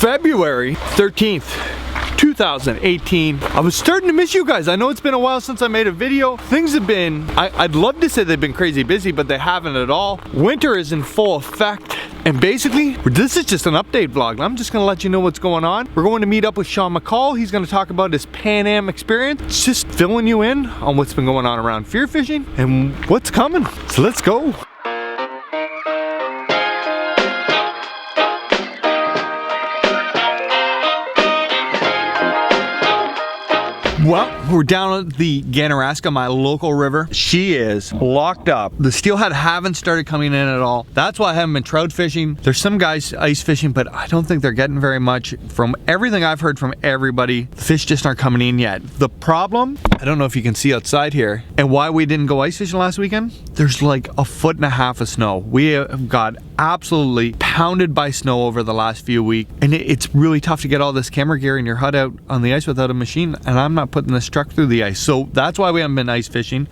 February 13th. 2018. I was starting to miss you guys. I know it's been a while since I made a video. Things have been, I'd love to say they've been crazy busy, but they haven't at all. Winter is in full effect. And basically, this is just an update vlog. I'm just gonna let you know what's going on. We're going to meet up with Sean McCall. He's gonna talk about his Pan Am experience. It's just filling you in on what's been going on around Fear Fishing and what's coming. So let's go. Well, we're down at the Ganaraska, my local river. She is locked up. The steelhead haven't started coming in at all. That's why I haven't been trout fishing. There's some guys ice fishing, but I don't think they're getting very much. From everything I've heard from everybody, the fish just aren't coming in yet. The problem, I don't know if you can see outside here, and why we didn't go ice fishing last weekend, there's like 1.5 feet of snow. We have got absolutely pounded by snow over the last few weeks, and it's really tough to get all this camera gear in your hut out on the ice without a machine, and I'm not putting this truck through the ice. So that's why we haven't been ice fishing.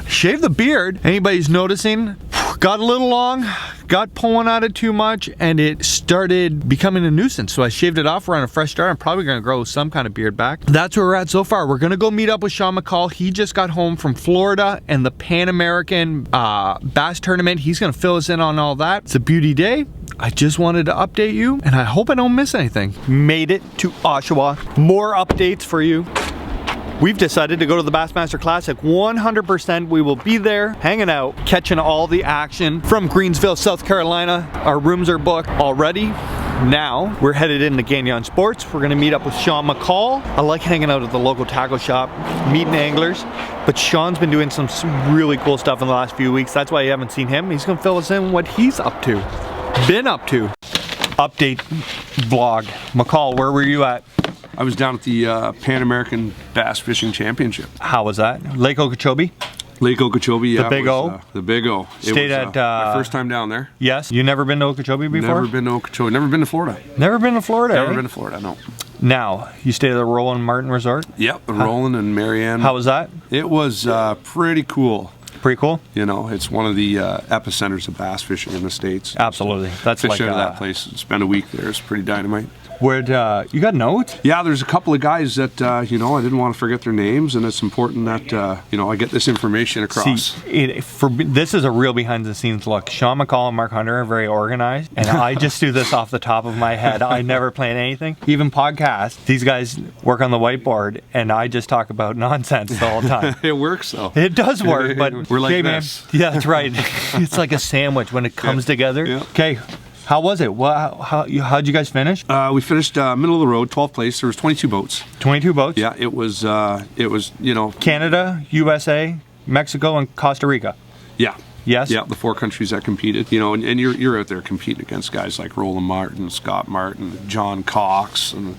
Shave the beard. Anybody's noticing, got a little long, got pulling at it too much, and it started becoming a nuisance. So I shaved it off. We're on a fresh start. I'm probably gonna grow some kind of beard back. That's where we're at so far. We're gonna go meet up with Sean McCall. He just got home from Florida and the Pan American Bass Tournament. He's gonna fill us in on all that. It's a beauty day. I just wanted to update you, and I hope I don't miss anything. Made it to Oshawa. More updates for you. We've decided to go to the Bassmaster Classic. 100% we will be there, hanging out, catching all the action from Greensville, South Carolina. Our rooms are booked already. Now, we're headed into Gagnon Sports. We're gonna meet up with Sean McCall. I like hanging out at the local tackle shop, meeting anglers, but Sean's been doing some really cool stuff in the last few weeks. That's why you haven't seen him. He's gonna fill us in what he's up to, been up to. Update vlog. McCall, where were you at? I was down at the Pan American Bass Fishing Championship. How was that? Lake Okeechobee? Lake Okeechobee, yeah. The Big O? The Big O. Stayed at... my first time down there. Yes? You never been to Okeechobee before? Never been to Okeechobee. Never been to Florida. Never been to Florida, Never eh? been to Florida, no. Now, you stayed at the Roland Martin Resort? Yep, the Roland and Marianne. How was that? It was pretty cool. Pretty cool? You know, it's one of the epicenters of bass fishing in the States. Absolutely. That's Fish like out of that place. Spend a week there. It's pretty dynamite. Where'd, you got notes? Yeah, there's a couple of guys that, you know, I didn't want to forget their names, and it's important that, you know, I get this information across. See, this is a real behind-the-scenes look. Sean McCall and Mark Hunter are very organized, and I just do this off the top of my head. I never plan anything. Even podcasts, these guys work on the whiteboard, and I just talk about nonsense the whole time. It works, though. It does work, but we're like okay, this. Man. Yeah, that's right. It's like a sandwich when it comes together. Yeah. Okay. How was it? How'd you guys finish? We finished middle of the road, 12th place. There was 22 boats. 22 boats? Yeah, it was, you know. Canada, USA, Mexico, and Costa Rica. Yeah. Yes? Yeah, the 4 countries that competed. You know, and you're out there competing against guys like Roland Martin, Scott Martin, John Cox, and,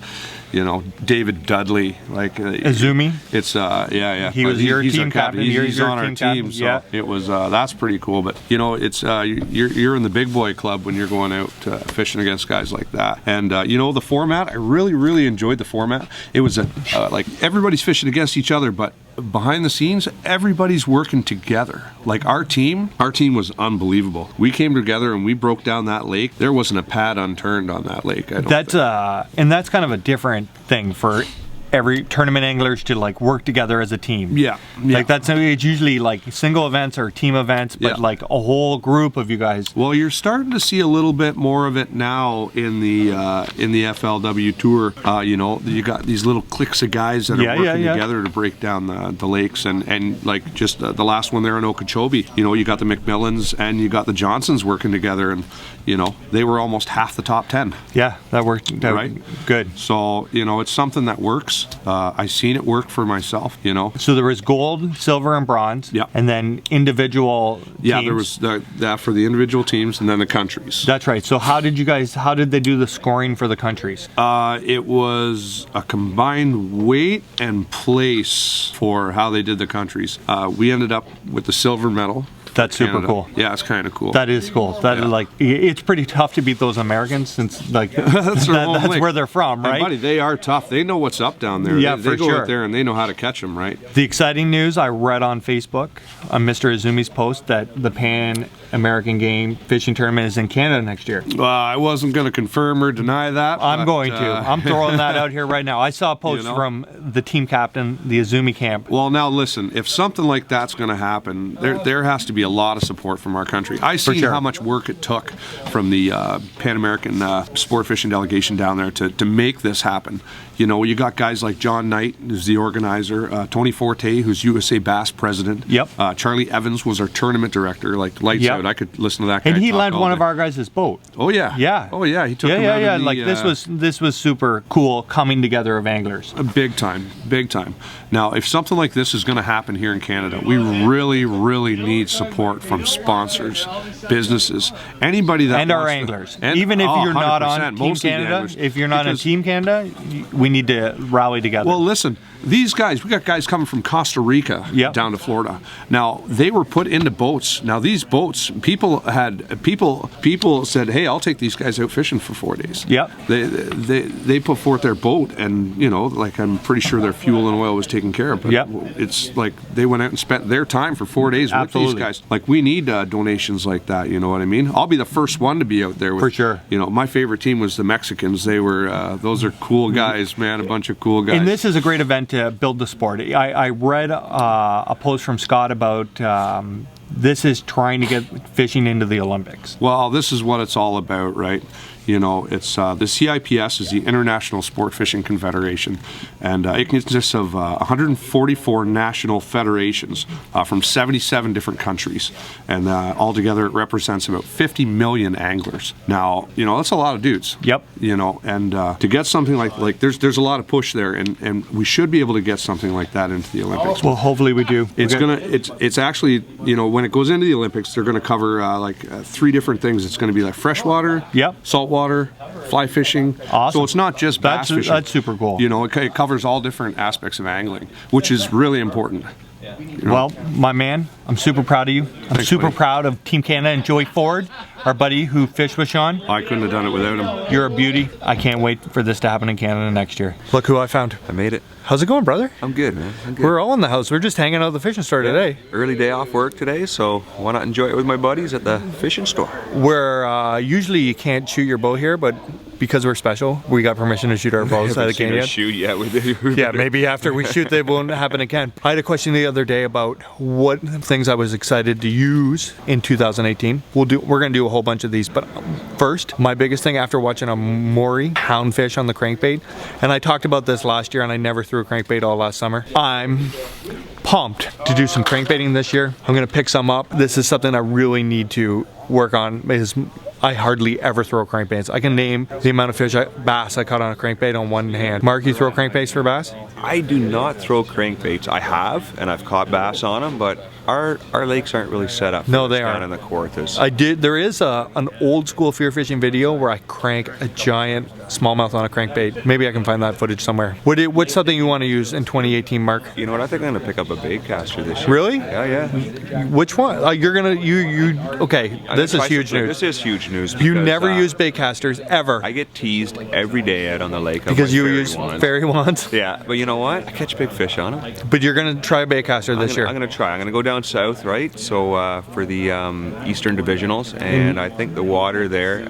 you know, David Dudley, like Izumi. It's yeah. He was your team captain. He's on our team, so yeah. it was that's pretty cool. But you know, it's you're in the big boy club when you're going out fishing against guys like that. And you know, the format, I really enjoyed the format. It was like everybody's fishing against each other, but behind the scenes, everybody's working together. Like our team was unbelievable. We came together and we broke down that lake. There wasn't a pad unturned on that lake. And that's kind of a different thing for every tournament anglers to like work together as a team. Yeah. Like that's it's usually like single events or team events, but like a whole group of you guys. Well, you're starting to see a little bit more of it now in the FLW tour. You know, you got these little cliques of guys that are working together to break down the lakes, and like just the last one there in Okeechobee. You know, you got the McMillans and you got the Johnsons working together, and you know they were almost half the top 10. Yeah, that worked. Right? Good. So you know, it's something that works. I've seen it work for myself, you know. So there was gold, silver, and bronze. Yeah. And then individual teams. Yeah, there was that for the individual teams, and then the countries. That's right. So how did they do the scoring for the countries? It was a combined weight and place for how they did the countries. We ended up with the silver medal. That's super cool. Yeah, it's kind of cool. That is cool. That is like, it's pretty tough to beat those Americans since like that's where they're from, right? And buddy, they are tough. They know what's up down there. Yeah, they go out there and they know how to catch them, right? The exciting news I read on Facebook on Mr. Izumi's post that the Pan American game fishing tournament is in Canada next year. I wasn't going to confirm or deny that. I'm but, going to. I'm throwing that out here right now. I saw a post from the team captain, the Azumi camp. Well, now listen, if something like that's going to happen, there has to be a lot of support from our country. I see sure. how much work it took from the Pan American sport fishing delegation down there to make this happen. You know, you got guys like John Knight, who's the organizer, Tony Forte, who's USA Bass president. Yep. Charlie Evans was our tournament director, like lights out. I could listen to that guy. And he talk lent all one day. of our guys' boat. Oh yeah. Yeah. Oh yeah. He took him out of the, Like this was super cool coming together of anglers. Big time, big time. Now, if something like this is going to happen here in Canada, we really, really need support from sponsors, businesses, anybody that And our wants to- anglers. and- Even if you're not 100%, on Team mostly the Canada, anglers. if you're not on Because- Team Canada, we need to rally together. Well, listen, these guys, we got guys coming from Costa Rica Yep. down to Florida. Now, they were put into boats. Now, these boats, people said, hey, I'll take these guys out fishing for 4 days. Yep. They put forth their boat, and, you know, like I'm pretty sure their fuel and oil was taken care of. But Yep. it's like they went out and spent their time for 4 days Absolutely. with these guys. Like, we need donations like that, you know what I mean? I'll be the first one to be out there with, For sure. You know, my favorite team was the Mexicans. They were, those are cool guys, man, a bunch of cool guys. And this is a great event to build the sport. I read a post from Scott about this is trying to get fishing into the Olympics. Well, this is what it's all about, right? You know, it's the CIPS is the International Sport Fishing Confederation, and it consists of 144 national federations from 77 different countries, and altogether it represents about 50 million anglers. Now, you know, that's a lot of dudes. Yep. You know, and to get something like there's a lot of push there, and we should be able to get something like that into the Olympics. Well, hopefully we do. It's actually, you know, when it goes into the Olympics, they're going to cover three different things. It's going to be like freshwater, Yep. saltwater, fly fishing. Awesome. So it's not just bass fishing. That's super cool. You know, it covers all different aspects of angling, which is really important. You know? Well, my man, I'm super proud of you. I'm Thanks, super buddy. proud of Team Canada and Joey Ford, our buddy who fished with Sean. I couldn't have done it without him. You're a beauty. I can't wait for this to happen in Canada next year. Look who I found. I made it. How's it going, brother? I'm good, man. I'm good. We're all in the house. We're just hanging out at the fishing store today. Early day off work today, so why not enjoy it with my buddies at the fishing store? Where usually you can't shoot your bow here, but because we're special, we got permission to shoot our bows at the Seen game us yet. shoot yet with it. Yeah, maybe after we shoot, they won't happen again. I had a question the other day about what things I was excited to use in 2018. We're gonna do a whole bunch of these, but first, my biggest thing after watching a Maury houndfish on the crankbait, and I talked about this last year, and I never threw a crankbait all last summer. I'm pumped to do some crankbaiting this year. I'm gonna pick some up. This is something I really need to work on because I hardly ever throw crankbaits. I can name the amount of bass I caught on a crankbait on one hand. Mark, you throw crankbaits for bass? I do not throw crankbaits. I have, and I've caught bass on them, but our lakes aren't really set up. No, for they this down aren't. in the Kawarthas. I did. There is an old school fear fishing video where I crank a giant smallmouth on a crankbait. Maybe I can find that footage somewhere. What's something you want to use in 2018, Mark? You know what? I think I'm gonna pick up a baitcaster this year. Really? Yeah. Which one? You're gonna you? Okay, I'm this gonna is try huge something- news. This is huge news. You because, never use baitcasters ever I get teased every day out on the lake on because my you fairy use wands. fairy wands. Yeah, but you know what? I catch big fish on them. But you're gonna try a baitcaster this year. I'm gonna try. I'm gonna go down south, right? So for the Eastern Divisionals, and I think the water there,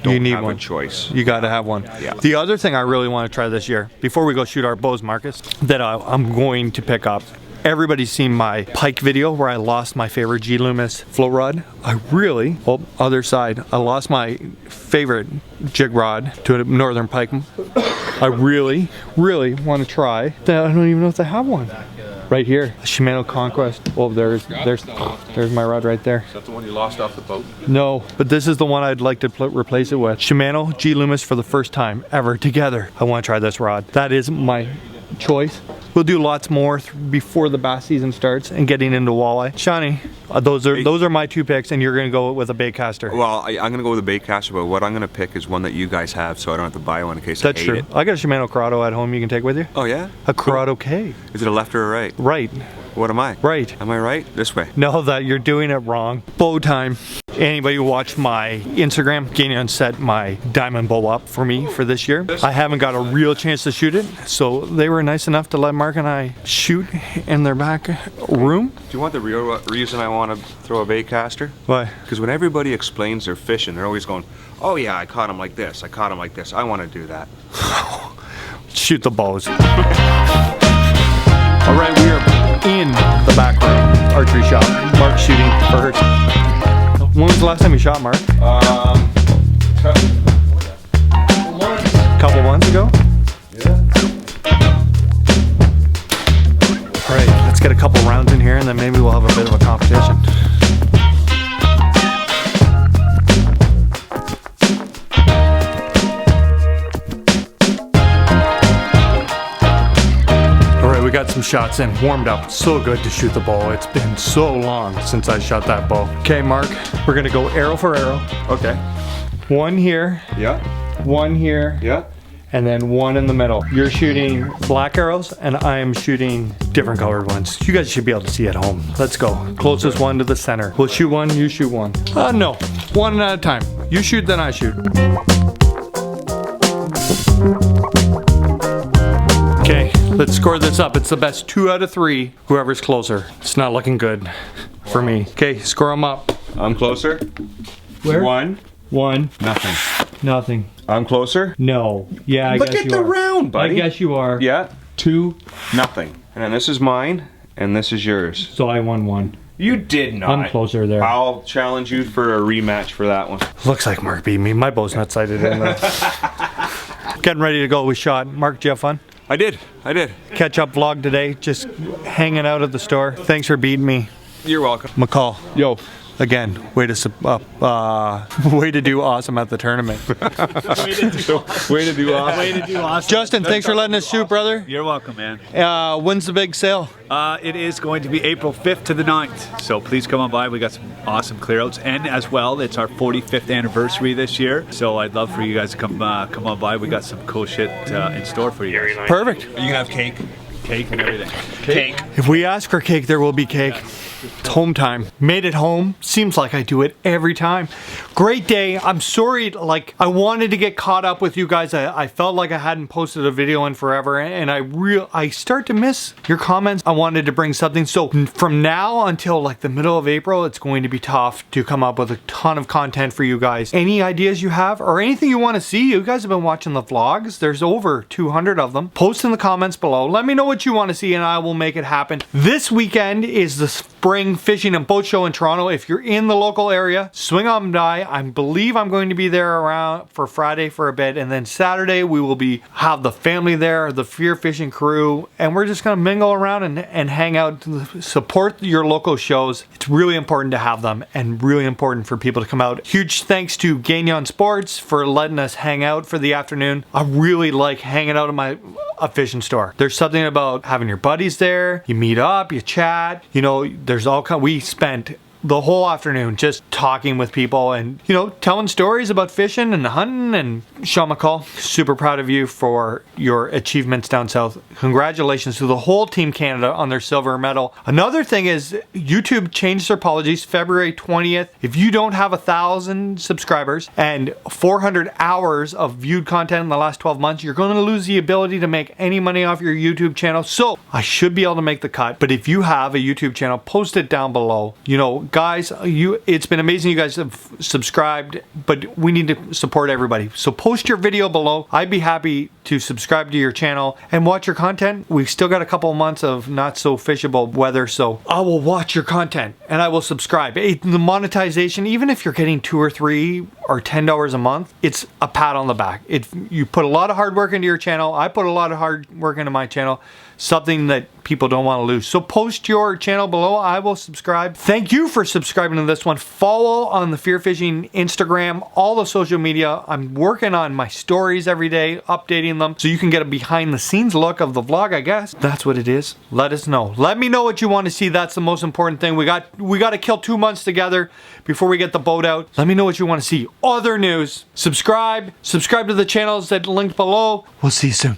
don't You need have one. a choice. You got to have one. Yeah. The other thing I really want to try this year, before we go shoot our bows, Marcus, that I'm going to pick up. Everybody's seen my pike video where I lost my favorite G Loomis float rod. Other side, I lost my favorite jig rod to a northern pike. I really, really want to try. I don't even know if they have one. Right here, Shimano Conquest. Oh, there's my rod right there. Is that the one you lost off the boat? No, but this is the one I'd like to replace it with. Shimano G Loomis for the first time ever together. I want to try this rod. That is my choice. We'll do lots more before the bass season starts and getting into walleye. Shawnee, those are my two picks, and you're gonna go with a baitcaster. Well, I'm going to go with a baitcaster, but what I'm going to pick is one that you guys have, so I don't have to buy one in case That's I hate true. it. I got a Shimano Corrado at home you can take with you. Oh yeah? A Corrado K. Is it a left or a right? Right. What am I? Right. Am I right? This way. No, that you're doing it wrong. Bow time. Anybody who watched my Instagram, Gagnon set my diamond bow up for me for this year. I haven't got a real chance to shoot it, so they were nice enough to let Mark and I shoot in their back room. Do you want the real reason I want to throw a bait caster? Why? Because when everybody explains their fishing, they're always going, oh yeah, I caught him like this, I caught him like this. I want to do that. Shoot the bows. All right, we are in the back room, archery shop. Mark's shooting first. When was the last time you shot, Mark? Couple months ago? Yeah. All right, let's get a couple rounds in here and then maybe we'll have a bit of a competition. All right, we got some shots in, warmed up. So good to shoot the bow. It's been so long since I shot that bow. Okay, Mark, we're gonna go arrow for arrow. Okay. One here, Yeah. one here, Yeah. and then one in the middle. You're shooting black arrows and I am shooting different colored ones. You guys should be able to see at home. Let's go. Closest one to the center. We'll shoot one, you shoot one. No, one at a time. You shoot, then I shoot. Okay, let's score this up. It's the best 2 out of 3. Whoever's closer. It's not looking good for me. Okay, score them up. I'm closer. Where? 1. 1. Nothing. Nothing. I'm closer. No. Yeah, I Look guess at you the are. round, buddy. I guess you are. Yeah. 2. Nothing. And then this is mine, and this is yours. So I won 1. You did not. I'm closer there. I'll challenge you for a rematch for that one. Looks like Mark beat me. My bow's not sighted in there. Getting ready to go. We shot. Mark, did you have fun? I did. Catch up vlog today. Just hanging out at the store. Thanks for beating me. You're welcome. McCall. Yo. Again, way to do awesome at the tournament. Way to do awesome. Justin, thanks for letting us shoot, brother. You're welcome, man. When's the big sale? It is going to be April 5th to the 9th, so please come on by. We got some awesome clearouts, and as well, it's our 45th anniversary this year, so I'd love for you guys to come on by. We got some cool shit in store for you guys. Perfect. You can have cake and everything. Cake. If we ask for cake, there will be cake. It's home time. Made it home. Seems like I do it every time. Great day. I'm sorry, like, I wanted to get caught up with you guys. I felt like I hadn't posted a video in forever, and I start to miss your comments. I wanted to bring something. So from now until like the middle of April, it's going to be tough to come up with a ton of content for you guys. Any ideas you have or anything you want to see? You guys have been watching the vlogs. There's over 200 of them. Post in the comments below. Let me know what you want to see and I will make it happen. This weekend is the Spring Fishing and Boat Show in Toronto. If you're in the local area, swing on by. I believe I'm going to be there around for Friday for a bit, and then Saturday we will have the family there, the Fear Fishing crew, and we're just gonna mingle around and hang out, support your local shows. It's really important to have them and really important for people to come out. Huge thanks to Gagnon Sports for letting us hang out for the afternoon. I really like hanging out at a fishing store. There's something about having your buddies there. You meet up, you chat. You know, we spent the whole afternoon just talking with people and, you know, telling stories about fishing and hunting. And Sean McCall, super proud of you for your achievements down south. Congratulations to the whole Team Canada on their silver medal. Another thing is YouTube changed their policies February 20th. If you don't have 1,000 subscribers and 400 hours of viewed content in the last 12 months, you're going to lose the ability to make any money off your YouTube channel. So I should be able to make the cut, but if you have a YouTube channel, post it down below. You know, guys, it's been amazing you guys have subscribed, but we need to support everybody. So post your video below. I'd be happy to subscribe to your channel and watch your content. We've still got a couple of months of not so fishable weather, so I will watch your content and I will subscribe. The monetization, even if you're getting $2 or $3 or $10 a month, it's a pat on the back. You put a lot of hard work into your channel. I put a lot of hard work into my channel. Something that people don't want to lose. So post your channel below. I will subscribe. Thank you for subscribing to this one. Follow on the Fear Fishing Instagram, all the social media. I'm working on my stories every day, updating them so you can get a behind the scenes look of the vlog, I guess. That's what it is. Let us know. Let me know what you want to see. That's the most important thing. We got to kill 2 months together before we get the boat out. Let me know what you want to see. Other news. Subscribe to the channels that linked below. We'll see you soon.